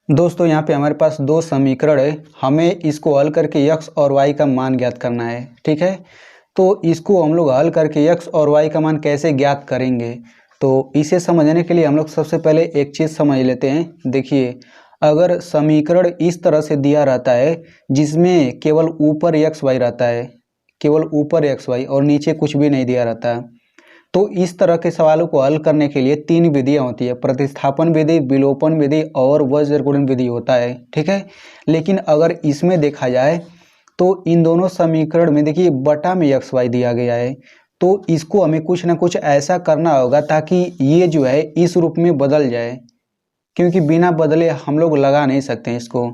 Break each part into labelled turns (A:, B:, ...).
A: दोस्तों यहाँ पे हमारे पास दो समीकरण है, हमें इसको हल करके x और y का मान ज्ञात करना है। ठीक है, तो इसको हम लोग हल करके x और y का मान कैसे ज्ञात करेंगे, तो इसे समझने के लिए हम लोग सबसे पहले एक चीज़ समझ लेते हैं। देखिए, अगर समीकरण इस तरह से दिया रहता है जिसमें केवल ऊपर x y रहता है, केवल ऊपर x y और नीचे कुछ भी नहीं दिया रहता है, तो इस तरह के सवालों को हल करने के लिए तीन विधियां होती है, प्रतिस्थापन विधि, विलोपन विधि और वज्रगुणन विधि होता है। ठीक है, लेकिन अगर इसमें देखा जाए तो इन दोनों समीकरण में देखिए बटा में एक्स वाई दिया गया है, तो इसको हमें कुछ ना कुछ ऐसा करना होगा ताकि ये जो है इस रूप में बदल जाए, क्योंकि बिना बदले हम लोग लगा नहीं सकते हैं इसको।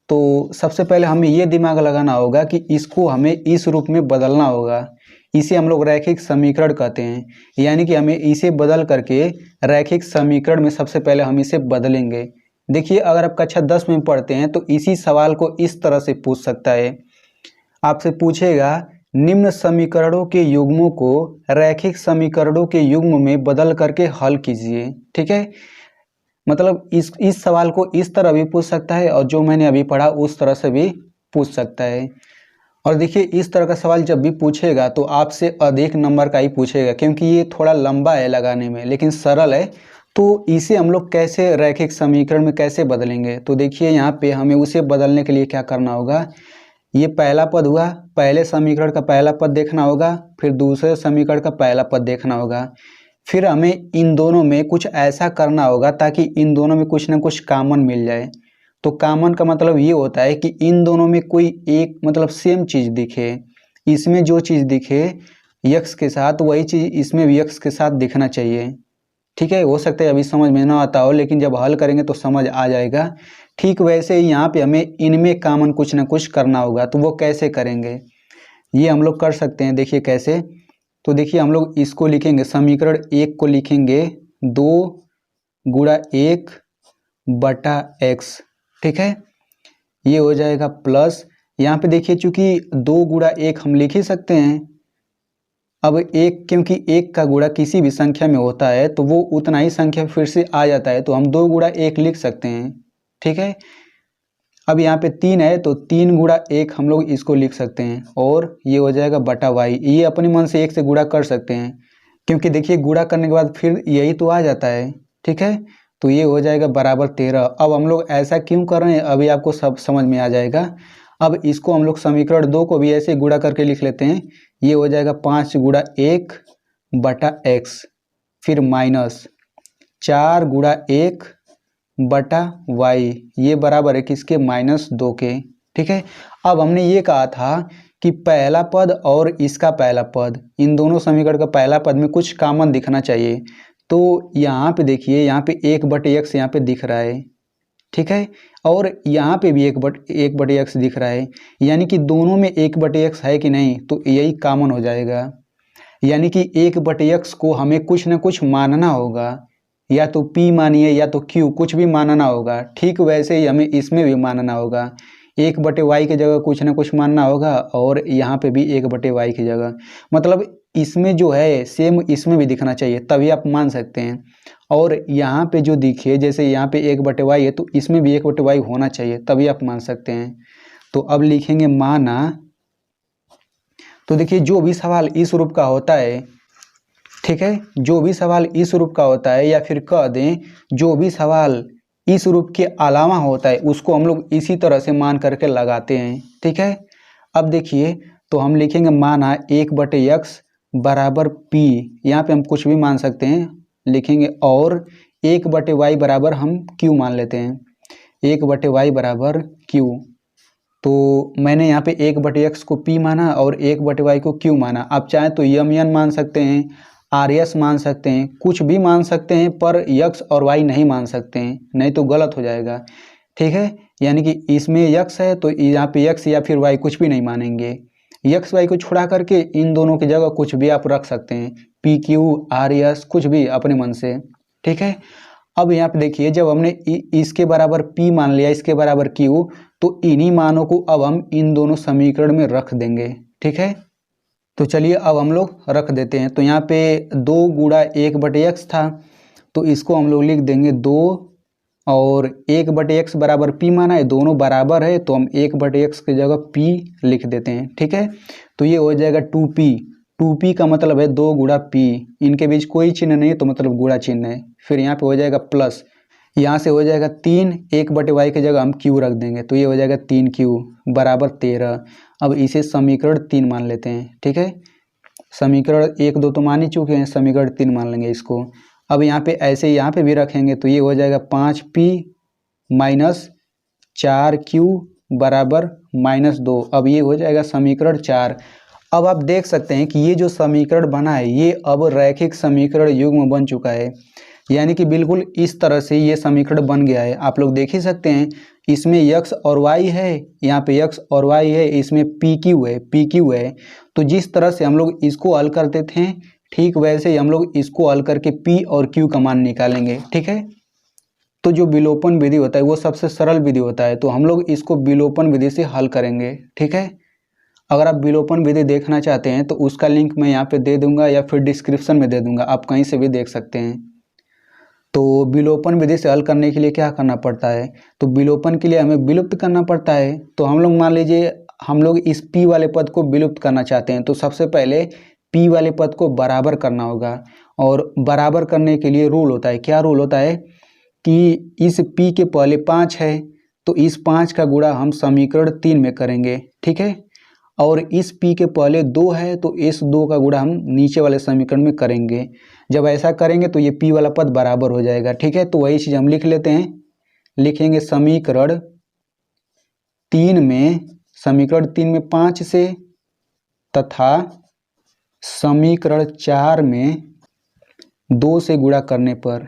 A: तो सबसे पहले हमें ये दिमाग लगाना होगा कि इसको हमें इस रूप में बदलना होगा। इसे हम लोग रैखिक समीकरण कहते हैं, यानी कि हमें इसे बदल करके रैखिक समीकरण में सबसे पहले हम इसे बदलेंगे। देखिए, अगर आप कक्षा 10 में पढ़ते हैं तो इसी सवाल को इस तरह से पूछ सकता है, आपसे पूछेगा निम्न समीकरणों के युग्मों को रैखिक समीकरणों के युग्म में बदल करके हल कीजिए। ठीक है, मतलब इस सवाल को इस तरह भी पूछ सकता है और जो मैंने अभी पढ़ा उस तरह से भी पूछ सकता है। और देखिए, इस तरह का सवाल जब भी पूछेगा तो आपसे अधिक नंबर का ही पूछेगा, क्योंकि ये थोड़ा लंबा है लगाने में लेकिन सरल है। तो इसे हम लोग कैसे रैखिक समीकरण में कैसे बदलेंगे, तो देखिए यहाँ पे हमें उसे बदलने के लिए क्या करना होगा। ये पहला पद हुआ, पहले समीकरण का पहला पद देखना होगा, फिर दूसरे समीकरण का पहला पद देखना होगा, फिर हमें इन दोनों में कुछ ऐसा करना होगा ताकि इन दोनों में कुछ ना कुछ कॉमन मिल जाए। तो कॉमन का मतलब ये होता है कि इन दोनों में कोई एक मतलब सेम चीज़ दिखे, इसमें जो चीज़ दिखे यक्स के साथ वही चीज़ इसमें भी यक्स के साथ दिखना चाहिए। ठीक है, हो सकता है अभी समझ में ना आता हो लेकिन जब हल करेंगे तो समझ आ जाएगा। ठीक वैसे ही यहाँ पे हमें इनमें कॉमन कुछ ना कुछ करना होगा, तो वो कैसे करेंगे ये हम लोग कर सकते हैं। देखिए कैसे, तो देखिए हम लोग इसको लिखेंगे, समीकरण एक को लिखेंगे 2 गुणा 1 बटा x। ठीक है, ये हो जाएगा प्लस, यहाँ पे देखिए चूंकि 2 गुणा 1 हम लिख ही सकते हैं। अब एक, क्योंकि एक का गुणा किसी भी संख्या में होता है तो वो उतना ही संख्या फिर से आ जाता है, तो हम 2 गुणा 1 लिख सकते हैं। ठीक है, अब यहाँ पे 3 है तो 3 गुणा 1 हम लोग इसको लिख सकते हैं और ये हो जाएगा बटा वाई। ये अपने मन से 1 से गुणा कर सकते हैं, क्योंकि देखिए गुणा करने के बाद फिर यही तो आ जाता है। ठीक है, तो ये हो जाएगा बराबर 13। अब हम लोग ऐसा क्यों कर रहे हैं अभी आपको सब समझ में आ जाएगा। अब इसको हम लोग समीकरण 2 को भी ऐसे गुणा करके लिख लेते हैं। ये हो जाएगा 5 गुणा 1 बटा एक्स, फिर माइनस 4 गुणा 1 बटा वाई, ये बराबर है किसके, -2 के। ठीक है, अब हमने ये कहा था कि पहला पद और इसका पहला पद, इन दोनों समीकरण का पहला पद में कुछ कॉमन दिखना चाहिए। तो यहाँ पे देखिए, यहाँ पे 1/x यहाँ पे दिख रहा है। ठीक है, और यहाँ पे भी 1/x दिख रहा है, यानी कि दोनों में 1/x है कि नहीं, तो यही कॉमन हो जाएगा। यानी कि 1/x को हमें कुछ ना कुछ मानना होगा, या तो p मानिए या तो q, कुछ भी मानना होगा। ठीक वैसे ही हमें इसमें भी मानना होगा, 1/y की जगह कुछ ना कुछ मानना होगा और यहाँ पे भी 1/y की जगह, मतलब इसमें जो है सेम इसमें भी दिखना चाहिए, तभी आप मान सकते हैं। और यहाँ पे जो दिखे, जैसे यहाँ पे 1/y है तो इसमें भी 1/y होना चाहिए, तभी आप मान सकते हैं। तो अब लिखेंगे माना, तो देखिए जो भी सवाल इस रूप का होता है, ठीक है, जो भी सवाल इस रूप का होता है, या फिर कह दें जो भी सवाल इस रूप के अलावा होता है उसको हम लोग इसी तरह से मान करके लगाते हैं। ठीक है, अब देखिए, तो हम लिखेंगे माना 1/x बराबर p, यहाँ पे हम कुछ भी मान सकते हैं लिखेंगे, और 1/y बराबर हम q मान लेते हैं, 1/y बराबर q। तो मैंने यहाँ पे 1/x को p माना और 1/y को q माना। आप चाहें तो n मान सकते हैं, RS मान सकते हैं, कुछ भी मान सकते हैं, पर x और y नहीं मान सकते हैं, नहीं तो गलत हो जाएगा। ठीक है, यानी कि इसमें x है तो यहाँ पे x या फिर y कुछ भी नहीं मानेंगे। x y को छुड़ा करके इन दोनों की जगह कुछ भी आप रख सकते हैं, PQ RS कुछ भी अपने मन से। ठीक है, अब यहाँ पे देखिए, जब हमने इसके बराबर p मान लिया, इसके बराबर q, तो इन्हीं मानों को अब हम इन दोनों समीकरण में रख देंगे। ठीक है, तो चलिए अब हम लोग रख देते हैं। तो यहाँ पे 2 गुणा 1/x था, तो इसको हम लोग लिख देंगे 2 और 1/x बराबर p माना है, दोनों बराबर है तो हम 1/x की जगह p लिख देते हैं। ठीक है, तो ये हो जाएगा 2p। 2p का मतलब है 2 गुणा p, इनके बीच कोई चिन्ह नहीं है तो मतलब गुणा चिन्ह है। फिर यहाँ पे हो जाएगा प्लस, यहाँ से हो जाएगा 3, 1/y की जगह हम q रख देंगे तो ये हो जाएगा 3q बराबर 13। अब इसे समीकरण 3 मान लेते हैं। ठीक है, समीकरण 1, 2 तो मान ही चुके हैं, समीकरण 3 मान लेंगे इसको। अब यहाँ पे ऐसे यहाँ पे भी रखेंगे तो ये हो जाएगा 5p माइनस 4q बराबर -2। अब ये हो जाएगा समीकरण 4। अब आप देख सकते हैं कि ये जो समीकरण बना है ये अब रैखिक समीकरण युग्म बन चुका है, यानी कि बिल्कुल इस तरह से ये समीकरण बन गया है। आप लोग देख ही सकते हैं, इसमें x और y है, यहाँ पे x और y है, इसमें pq है। तो जिस तरह से हम लोग इसको हल करते थे ठीक वैसे ही हम लोग इसको हल करके p और q का मान निकालेंगे। ठीक है, तो जो विलोपन विधि होता है वो सबसे सरल विधि होता है, तो हम लोग इसको विलोपन विधि से हल करेंगे। ठीक है, अगर आप विलोपन विधि देखना चाहते हैं तो उसका लिंक मैं यहाँ पे दे दूंगा या फिर डिस्क्रिप्शन में दे दूंगा, आप कहीं से भी देख सकते हैं। तो विलोपन विधि से हल करने के लिए क्या करना पड़ता है, तो विलोपन के लिए हमें विलुप्त करना पड़ता है। तो हम लोग मान लीजिए हम लोग इस p वाले पद को विलुप्त करना चाहते हैं, तो सबसे पहले p वाले पद को बराबर करना होगा। और बराबर करने के लिए रूल होता है, क्या रूल होता है कि इस p के पहले 5 है तो इस 5 का गुणा हम समीकरण 3 में करेंगे। ठीक है, और इस p के पहले 2 है तो इस 2 का गुणा हम नीचे वाले समीकरण में करेंगे। जब ऐसा करेंगे तो ये p वाला पद बराबर हो जाएगा। ठीक है, तो वही चीज़ हम लिख लेते हैं, लिखेंगे समीकरण 3 में 5 से तथा समीकरण 4 में 2 से गुणा करने पर।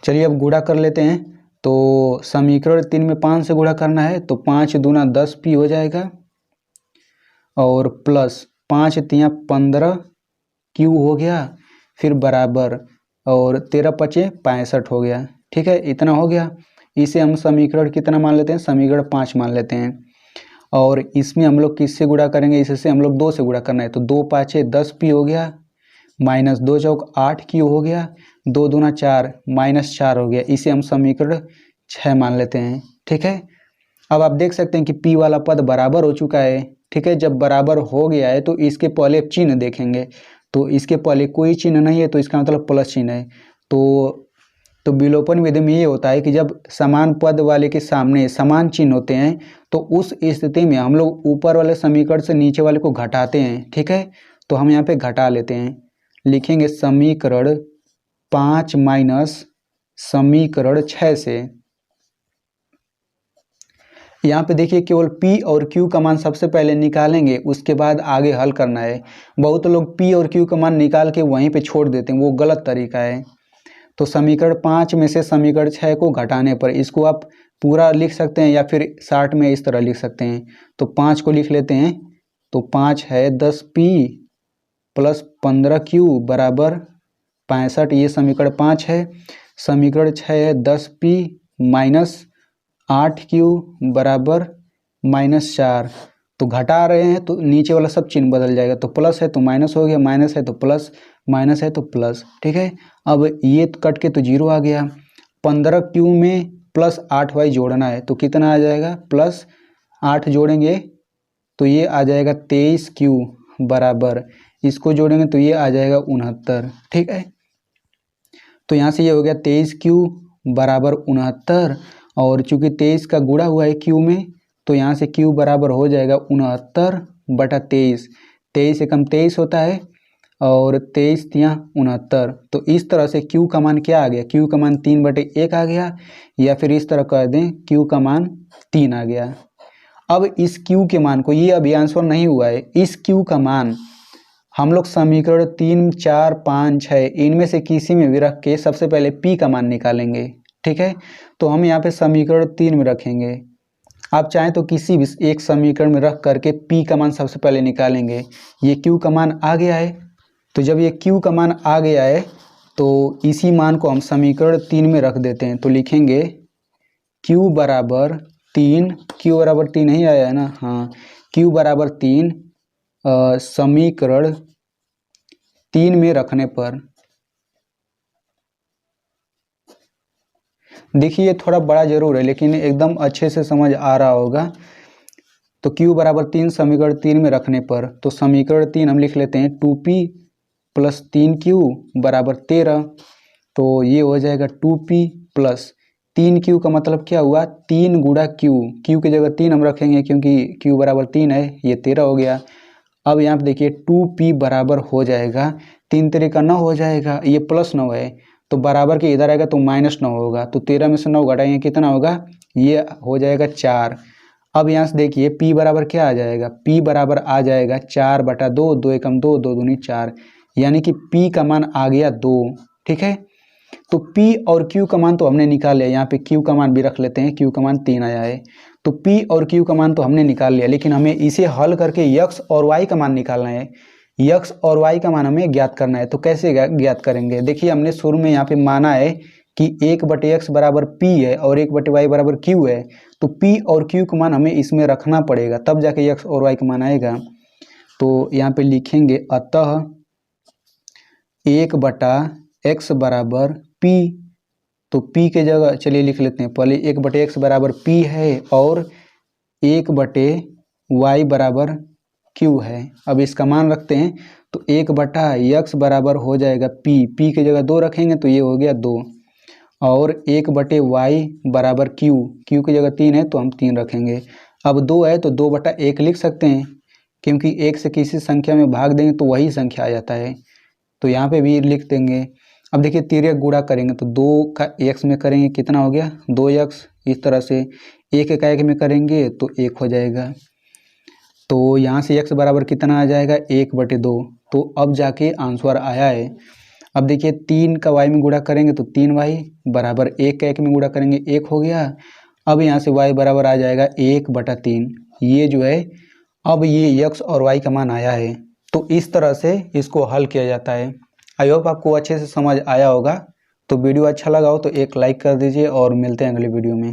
A: चलिए अब गुणा कर लेते हैं। तो समीकरण 3 में 5 से गुणा करना है तो 5 दूना 10p हो जाएगा और प्लस 5 तिया 15q हो गया, फिर बराबर और 13 पचे 65 हो गया। ठीक है, इतना हो गया। इसे हम समीकरण कितना मान लेते हैं, समीकरण 5 मान लेते हैं। और इसमें हम लोग किससे गुणा करेंगे, इससे हम लोग 2 से गुणा करना है तो 2 पाँचे 10p हो गया, -2 चौक 8q हो गया, 2 दूना 4 -4 हो गया। इसे हम समीकरण 6 मान लेते हैं। ठीक है, अब आप देख सकते हैं कि p वाला पद बराबर हो चुका है। ठीक है, जब बराबर हो गया है तो इसके पहले चिन्ह देखेंगे, तो इसके पहले कोई चिन्ह नहीं है तो इसका मतलब प्लस चिन्ह है। तो विलोपन विधि में ये होता है कि जब समान पद वाले के सामने समान चिन्ह होते हैं तो उस स्थिति में हम लोग ऊपर वाले समीकरण से नीचे वाले को घटाते हैं। ठीक है, तो हम यहाँ पे घटा लेते हैं, लिखेंगे समीकरण 5 माइनस समीकरण 6 से। यहाँ पे देखिए केवल p और q का मान सबसे पहले निकालेंगे, उसके बाद आगे हल करना है। बहुत लोग p और q का मान निकाल के वहीं पे छोड़ देते हैं, वो गलत तरीका है। तो समीकरण 5 में से समीकरण 6 को घटाने पर इसको आप पूरा लिख सकते हैं या फिर शार्ट में इस तरह लिख सकते हैं। तो 5 को लिख लेते हैं, तो 5 है 10p प्लस 15q बराबर 65, ये समीकरण 5 है। समीकरण 6 है 10p माइनस 8q बराबर -4। तो घटा रहे हैं तो नीचे वाला सब चिन्ह बदल जाएगा, तो प्लस है तो माइनस हो गया, माइनस है तो प्लस, माइनस है तो प्लस। ठीक है, अब ये कट के तो 0 आ गया। 15q में प्लस 8y जोड़ना है तो कितना आ जाएगा, प्लस 8 जोड़ेंगे तो ये आ जाएगा 23q बराबर, इसको जोड़ेंगे तो ये आ जाएगा 69। ठीक है, तो यहाँ से ये हो गया 23q बराबर 69, और चूंकि 23 का गुणा हुआ है q में तो यहाँ से q बराबर हो जाएगा 69/23। 23 एकम 23 होता है और 23 तिया 69। तो इस तरह से q का मान क्या आ गया, q का मान 3/1 आ गया, या फिर इस तरह कर दें q का मान 3 आ गया। अब इस q के मान को, ये अभी आंसर नहीं हुआ है, इस q का मान हम लोग समीकरण 3, 4, 5, 6 इनमें से किसी में भी रख के सबसे पहले p का मान निकालेंगे। ठीक है, तो हम यहाँ पे समीकरण 3 में रखेंगे, आप चाहें तो किसी भी एक समीकरण में रख करके p का मान सबसे पहले निकालेंगे। ये q का मान आ गया है, तो जब ये q का मान आ गया है तो इसी मान को हम समीकरण 3 में रख देते हैं। तो लिखेंगे q बराबर 3, q बराबर 3 नहीं आया है ना, हाँ, q बराबर 3 समीकरण 3 में रखने पर देखिए ये थोड़ा बड़ा जरूर है लेकिन एकदम अच्छे से समझ आ रहा होगा। तो q बराबर 3 समीकरण 3 में रखने पर तो समीकरण 3 हम लिख लेते हैं 2p प्लस 3q बराबर 13। तो ये हो जाएगा 2p प्लस 3q का मतलब क्या हुआ 3 गुणा q की जगह 3 हम रखेंगे क्योंकि q बराबर 3 है, ये 13 हो गया। अब यहाँ पे देखिए 2p बराबर हो जाएगा 3 3 का 9 हो जाएगा, ये प्लस 9 है तो बराबर के इधर आएगा तो माइनस 9 होगा। तो 13 में से 9 घटाएंगे कितना होगा, ये हो जाएगा 4। अब यहाँ से देखिए p बराबर क्या आ जाएगा, p बराबर आ जाएगा 4/2, 2 एकम 2, 2 दूनी 4, यानी कि p का मान आ गया 2। ठीक है, तो p और q का मान तो हमने निकाल लिया, यहाँ पे q का मान भी रख लेते हैं, q का मान 3 आया है। तो p और q का मान तो हमने निकाल लिया, लेकिन हमें इसे हल करके x और y का मान निकालना है। x और y का मान हमें ज्ञात करना है, तो कैसे ज्ञात करेंगे। देखिए हमने शुरू में यहाँ पे माना है कि 1/x बराबर p है और 1/y बराबर q है, तो p और q का मान हमें इसमें रखना पड़ेगा तब जाके x और y का मान आएगा। तो यहाँ पे लिखेंगे अतः 1/x बराबर p, तो p के जगह चलिए लिख लेते हैं, पहले 1/x बराबर p है और 1/y बराबर q है। अब इसका मान रखते हैं तो 1/x बराबर हो जाएगा p के जगह 2 रखेंगे तो ये हो गया 2, और 1/y बराबर q की जगह 3 है तो हम 3 रखेंगे। अब 2 है तो 2/1 लिख सकते हैं, क्योंकि 1 से किसी संख्या में भाग देंगे तो वही संख्या आ जाता है, तो यहाँ पे भी लिख देंगे। अब देखिए तिर्यक गुणा करेंगे तो 2 का x में करेंगे कितना हो गया 2x, इस तरह से 1 का 1 में करेंगे तो 1 हो जाएगा। तो यहाँ से x बराबर कितना आ जाएगा 1/2, तो अब जाके आंसर आया है। अब देखिए 3 का y में गुणा करेंगे तो 3y बराबर 1 का 1 में गुणा करेंगे 1 हो गया। अब यहाँ से y बराबर आ जाएगा 1/3, ये जो है अब ये x और y का मान आया है। तो इस तरह से इसको हल किया जाता है। आई होप आपको अच्छे से समझ आया होगा। तो वीडियो अच्छा लगा हो तो एक लाइक कर दीजिए और मिलते हैं अगले वीडियो में।